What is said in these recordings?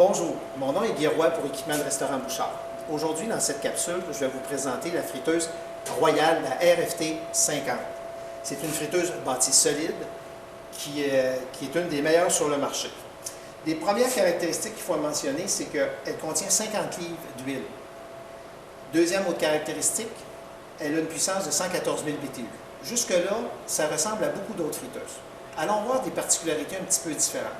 Bonjour, mon nom est Guy Roy pour Équipement de Restaurant Bouchard. Aujourd'hui, dans cette capsule, je vais vous présenter la friteuse royale, la RFT 50. C'est une friteuse bâtie solide qui est une des meilleures sur le marché. Les premières caractéristiques qu'il faut mentionner, c'est qu'elle contient 50 livres d'huile. Deuxième autre caractéristique, elle a une puissance de 114 000 BTU. Jusque-là, ça ressemble à beaucoup d'autres friteuses. Allons voir des particularités un petit peu différentes.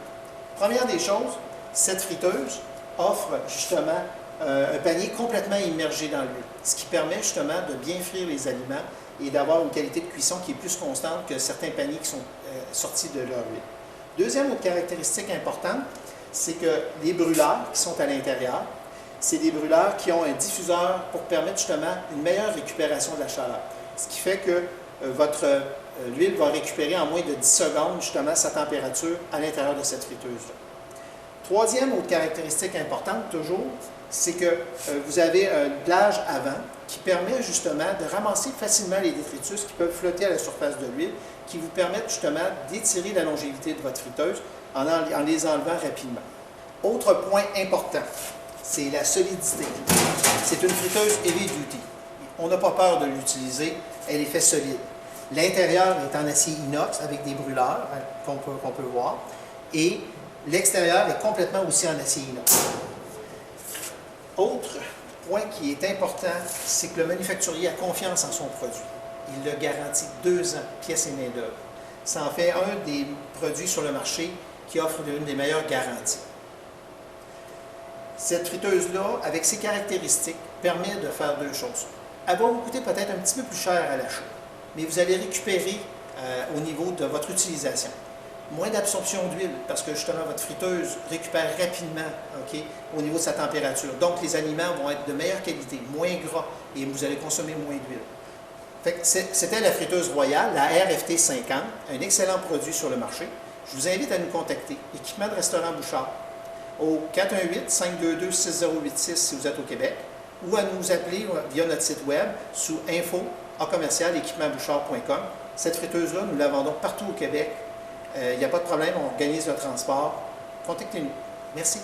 Première des choses, cette friteuse offre justement un panier complètement immergé dans l'huile, ce qui permet justement de bien frire les aliments et d'avoir une qualité de cuisson qui est plus constante que certains paniers qui sont sortis de leur huile. Deuxième autre caractéristique importante, c'est que les brûleurs qui sont à l'intérieur, c'est des brûleurs qui ont un diffuseur pour permettre justement une meilleure récupération de la chaleur. Ce qui fait que l'huile va récupérer en moins de 10 secondes justement sa température à l'intérieur de cette friteuse-là. Troisième autre caractéristique importante toujours, c'est que vous avez un glage avant qui permet justement de ramasser facilement les détritus qui peuvent flotter à la surface de l'huile, qui vous permettent justement d'étirer la longévité de votre friteuse en les enlevant rapidement. Autre point important, c'est la solidité. C'est une friteuse heavy duty. On n'a pas peur de l'utiliser, elle est faite solide. L'intérieur est en acier inox avec des brûleurs qu'on peut voir et l'extérieur est complètement aussi en acier inox. Autre point qui est important, c'est que le manufacturier a confiance en son produit. Il le garantit 2 ans, pièces et main-d'œuvre. Ça en fait un des produits sur le marché qui offre une des meilleures garanties. Cette friteuse-là, avec ses caractéristiques, permet de faire 2 choses. Elle va vous coûter peut-être un petit peu plus cher à l'achat, mais vous allez récupérer au niveau de votre utilisation. Moins d'absorption d'huile, parce que justement votre friteuse récupère rapidement au niveau de sa température. Donc les aliments vont être de meilleure qualité, moins gras, et vous allez consommer moins d'huile. C'était la friteuse royale, la RFT 50, un excellent produit sur le marché. Je vous invite à nous contacter, Équipement de Restaurant Bouchard, au 418-522-6086 si vous êtes au Québec, ou à nous appeler via notre site web sous info@équipement-bouchard.com. Cette friteuse-là, nous la vendons partout au Québec. Il n'y a pas de problème, on organise le transport. Contactez-nous. Merci.